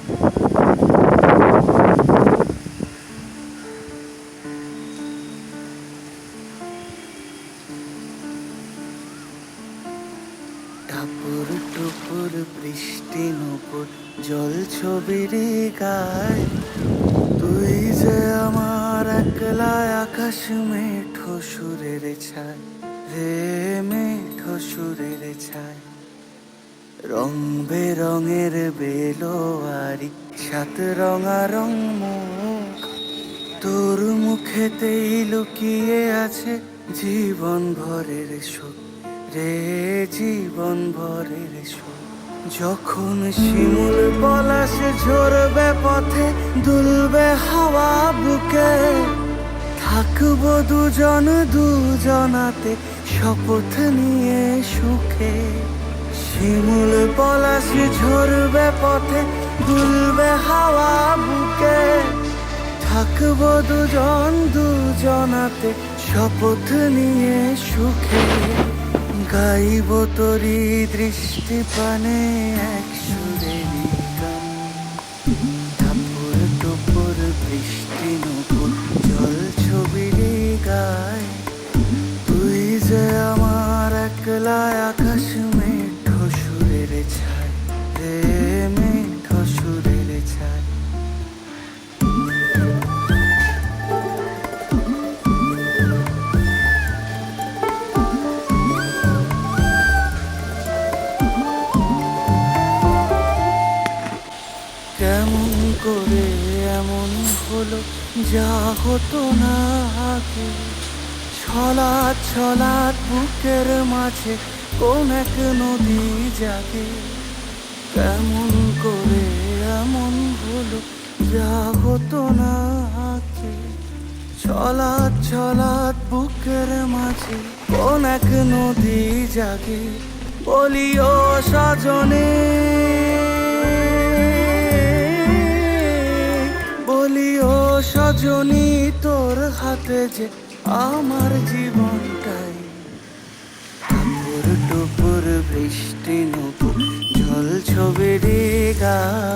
টাপুর টুপুর বৃষ্টি নুপুর জল ছবির গায়, তুই যে আমার একলা আকাশ মেঠো সুরের ছায় রে, মেঠো সুরের ছায়। রং বেরঙের বেলোয়ারি সাত রঙারং মুখ, তোর মুখেতেই লুকিয়ে আছে জীবন ভরের সুখ রে, জীবন ভরের সুখ। যখন শিমুল পলাশে ঝরবে পথে, দুলবে হাওয়া বুকে, থাকবো দুজন দুজনাতে শপথ নিয়ে সুখে। শিমুল পলাশে ঝরবে পথে, দুলবে হাওয়া বুকে, থাকবো দুজন দুজনাতে শপথ নিয়ে সুখে। গাইব তোরি দৃষ্টি পানে এক সুরেরই গান, টাপুর টুপুর বৃষ্টি নুপুর জল ছবির গায়, তুই যে আমার একলা আকাশ মেঠো সুরের ছায় রে, মেঠো সুরের ছায়। কেমন করে এমন হলো যা হতো না আগে, ছলাৎ ছলাৎ বুকের মাঝে কোন এক নদী জাগে। কেমন করে এমন হলো যা হতো না আগে, ছলাৎ ছলাৎ বুকের মাঝে কোন এক নদী জাগে। বলিও সজনে, বলিও সজনী, তোর হাতে যে আমার জীবনটাই। টাপুর টুপুর বৃষ্টি নুপুর জল ছবির গায়,